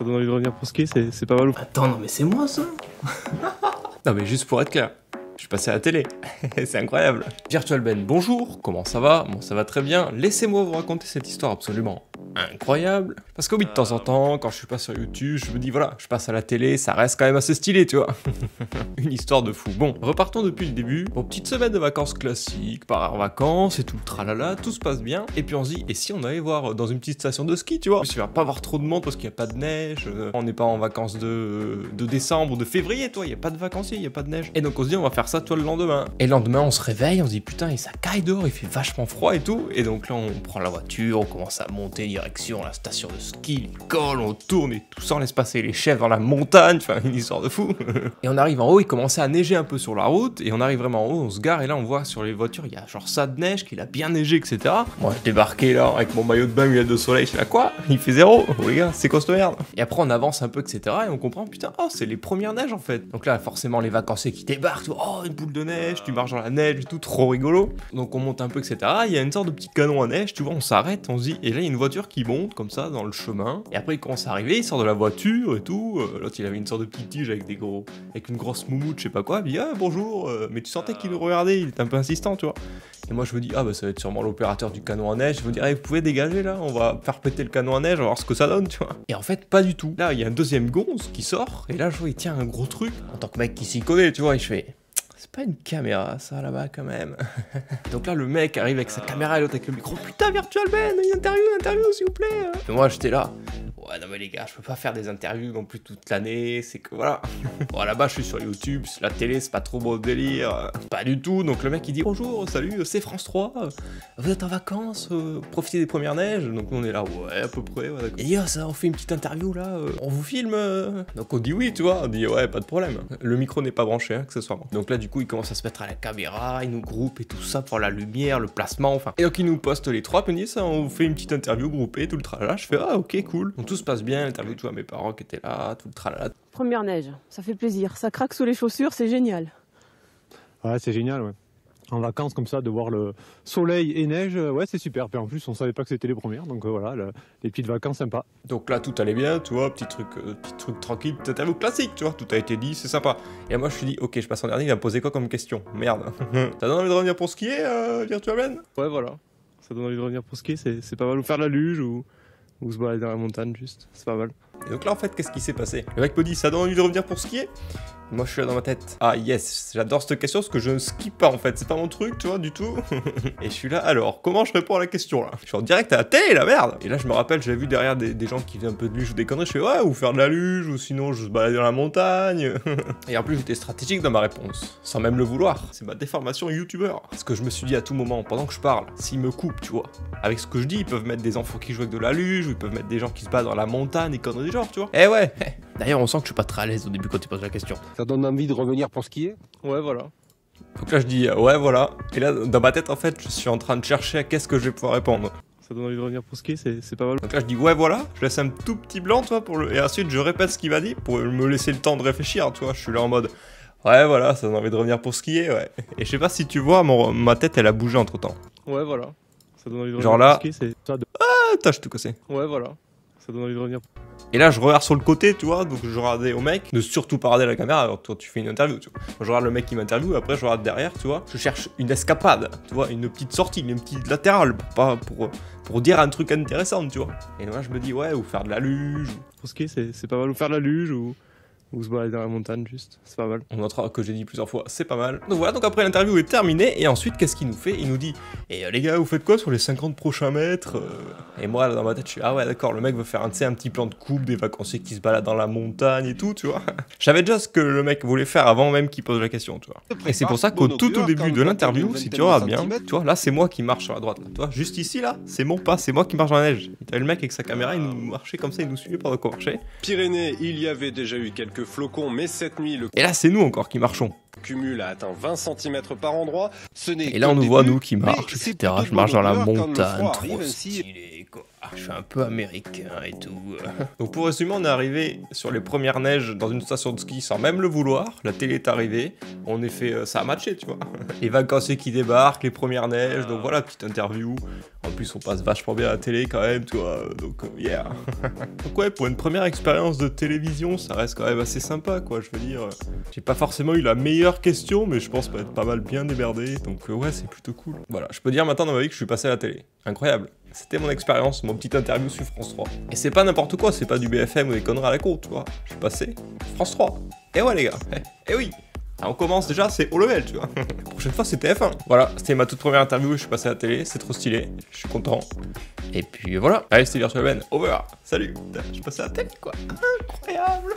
Ça donne envie de revenir pour skier, c'est pas mal ou... Attends, non mais c'est moi ça. Non mais juste pour être clair, je suis passé à la télé, c'est incroyable. Virtual Ben, bonjour, comment ça va? Bon, ça va très bien, laissez-moi vous raconter cette histoire absolument incroyable. Parce que oui, de temps en temps, quand je suis pas sur YouTube, je me dis voilà, je passe à la télé, ça reste quand même assez stylé, tu vois. Une histoire de fou. Bon, repartons depuis le début. Bon, petite semaine de vacances classiques, part en vacances et tout le tralala, tout se passe bien. Et puis on se dit, et si on allait voir dans une petite station de ski, tu vois? Il va pas avoir trop de monde parce qu'il y a pas de neige, on n'est pas en vacances de décembre ou de février, toi, il y a pas de vacanciers, il y a pas de neige. Et donc on se dit, on va faire ça, toi, le lendemain. Et le lendemain, on se réveille, on se dit, putain, et ça caille dehors, il fait vachement froid et tout. Et donc là, on prend la voiture, on commence à monter direction la station de ski, l'école, on tourne et tout ça, on laisse passer les chefs dans la montagne, enfin, une histoire de fou. Et on arrive en haut, il commençait à neiger un peu sur la route, et on arrive vraiment en haut, on se gare, et là, on voit sur les voitures, il y a genre ça de neige, qu'il a bien neigé, etc. Moi, je débarquais là, avec mon maillot de bain, lunettes de soleil, je fais là, quoi? Il fait 0. Oh les gars, c'est quoi cette merde? Et après, on avance un peu, etc. Et on comprend, putain, oh, c'est les premières neiges en fait. Donc là, forcément, les vacanciers qui débarquent, oh, une boule de neige, tu marches dans la neige et tout, trop rigolo. Donc on monte un peu, etc. Il y a une sorte de petit canon à neige, tu vois, on s'arrête, on se dit, et là, il y a une voiture qui monte comme ça dans le chemin. Et après, il commence à arriver, il sort de la voiture et tout. L'autre, il avait une sorte de petit tige avec avec une grosse moumoute, je sais pas quoi. Il dit, ah, bonjour, mais tu sentais qu'il nous regardait, il était un peu insistant, tu vois. Et moi, je me dis, ah, bah, ça va être sûrement l'opérateur du canon à neige. Je me dis, ah, vous pouvez dégager là, on va faire péter le canon à neige, on va voir ce que ça donne, tu vois. Et en fait, pas du tout. Là, il y a un deuxième gonze qui sort, et là, je vois, il tient un gros truc. En tant que mec qui s'y connaît, tu vois, et je fais, c'est pas une caméra, ça, là-bas, quand même. Donc là, le mec arrive avec sa caméra et l'autre avec le micro. Putain, Virtual Ben, une interview, s'il vous plaît. Et moi, j'étais là. Ouais, non, mais les gars, je peux pas faire des interviews non plus toute l'année, c'est que voilà. Bon, là-bas, je suis sur YouTube, la télé, c'est pas trop mon délire. Pas du tout. Donc le mec, il dit bonjour, salut, c'est France 3. Vous êtes en vacances, profitez des premières neiges. Donc on est là, ouais, à peu près. Ouais, d'accord. Il dit, oh, ça, on fait une petite interview là, on vous filme. Donc on dit oui, tu vois. On dit, ouais, pas de problème. Le micro n'est pas branché, accessoirement. Donc là, du coup, il commence à se mettre à la caméra, il nous groupe et tout ça pour la lumière, le placement, enfin. Et donc il nous poste les trois, puis il dit ça, on vous fait une petite interview groupée, tout le tralala. Je fais, ah, ok, cool. Donc tout se passe bien, l'interview, tu vois, mes parents qui étaient là, tout le tralala. Première neige, ça fait plaisir. Ça craque sous les chaussures, c'est génial. Ouais, c'est génial, ouais. En vacances comme ça, de voir le soleil et neige, ouais, c'est super. Puis en plus, on savait pas que c'était les premières, donc voilà, les petites vacances sympas. Donc là, tout allait bien, tu vois, petit truc tranquille, petite interview classique, tu vois, tout a été dit, c'est sympa. Et moi, je me suis dit, ok, je passe en dernier, il va me poser quoi comme question? Merde. T'as donné envie de revenir pour skier, Virtual Ben? Ouais, voilà. Ça donne envie de revenir pour skier, c'est pas mal. Ou faire de la luge, ou se balader dans la montagne, juste. C'est pas mal. Et donc là, en fait, qu'est-ce qui s'est passé? Le mec me dit, ça donne envie de revenir pour skier? Moi, je suis là dans ma tête. Ah, yes, j'adore cette question parce que je ne skie pas en fait. C'est pas mon truc, tu vois, du tout. Et je suis là, alors, comment je réponds à la question là? Je suis en direct à la télé, la merde! Et là, je me rappelle, j'avais vu derrière des gens qui faisaient un peu de luge ou des conneries. Je fais, ouais, ou faire de la luge, ou sinon, je se baladais dans la montagne. Et en plus, j'étais stratégique dans ma réponse, sans même le vouloir. C'est ma déformation youtubeur. Parce que je me suis dit à tout moment, pendant que je parle, s'ils me coupent, tu vois, avec ce que je dis, ils peuvent mettre des enfants qui jouent avec de la luge, ou ils peuvent mettre des gens qui se baladent dans la montagne, des conneries du genre, tu vois. Eh ouais! D'ailleurs, on sent que je suis pas très à l'aise au début quand tu poses la question. Ça donne envie de revenir pour skier? Ouais, voilà. Donc là, je dis, ouais, voilà. Et là, dans ma tête, en fait, je suis en train de chercher à qu'est-ce que je vais pouvoir répondre. Ça donne envie de revenir pour skier, c'est pas mal. Donc là, je dis, ouais, voilà. Je laisse un tout petit blanc, toi, et ensuite, je répète ce qu'il m'a dit pour me laisser le temps de réfléchir, tu vois. Je suis là en mode, ouais, voilà, ça donne envie de revenir pour skier, ouais. Et je sais pas si tu vois, ma tête, elle a bougé entre temps. Ouais, voilà. Ça donne envie de revenir genre là, pour skier, c'est ça de... Ah, t'as tout cassé. Ouais, voilà. Ça donne envie de revenir. Et là, je regarde sur le côté, tu vois, donc je regardais au mec, ne surtout pas regarder la caméra, alors toi, tu fais une interview, tu vois. Je regarde le mec qui m'interviewe, après, je regarde derrière, tu vois. Je cherche une escapade, tu vois, une petite sortie, une petite latérale, pour dire un truc intéressant, tu vois. Et moi, je me dis, ouais, ou faire de la luge. Pour skier, c'est pas mal. Ou faire de la luge, ou se balader dans la montagne, juste. C'est pas mal. On notera que j'ai dit plusieurs fois, c'est pas mal. Donc voilà, donc après l'interview est terminée, et ensuite, qu'est-ce qu'il nous fait? Il nous dit, et les gars, vous faites quoi sur les 50 prochains mètres? Et moi, là, dans ma tête, je suis, ah ouais, d'accord, le mec veut faire un petit plan de coupe des vacanciers qui se baladent dans la montagne et tout, tu vois. Je savais déjà ce que le mec voulait faire avant même qu'il pose la question, tu vois. Et c'est pour ça qu'au tout au début de l'interview, si tu regardes bien, tu vois, là, c'est moi qui marche sur la droite, là, tu vois. Juste ici, là, c'est mon pas, c'est moi qui marche dans la neige. Et t'avais le mec avec sa caméra, il nous marchait comme ça, il nous suivait pendant qu'on marchait. Pyrénées, il y avait déjà eu quelques flocons, mais cette nuit, le Et là, c'est nous encore qui marchons. cumul a atteint 20 cm par endroit. Ce n'est Et là, on nous voit, nous, qui marchent, etc. Je marche dans la montagne, trop stylé, quoi. Je suis un peu américain et tout. Donc pour résumer, on est arrivé sur les premières neiges dans une station de ski sans même le vouloir. La télé est arrivée. En effet, ça a matché, tu vois. Les vacanciers qui débarquent, les premières neiges. Donc voilà, petite interview. En plus, on passe vachement bien à la télé quand même, tu vois. Donc yeah. Donc ouais, pour une première expérience de télévision, ça reste quand même assez sympa, quoi. Je veux dire, j'ai pas forcément eu la meilleure question, mais je pense être pas mal bien démerdé. Donc ouais, c'est plutôt cool. Voilà, je peux dire maintenant dans ma vie que je suis passé à la télé. Incroyable. C'était mon expérience, mon petite interview sur France 3. Et c'est pas n'importe quoi, c'est pas du BFM ou des conneries à la cour, tu vois. Je suis passé France 3. Et ouais les gars, et oui. Alors, on commence déjà, c'est haut level, tu vois. La prochaine fois, c'est TF1. Voilà, c'était ma toute première interview, je suis passé à la télé, c'est trop stylé, je suis content. Et puis voilà, allez, c'était Virtual Ben, over, salut. Je suis passé à la télé, quoi. Incroyable.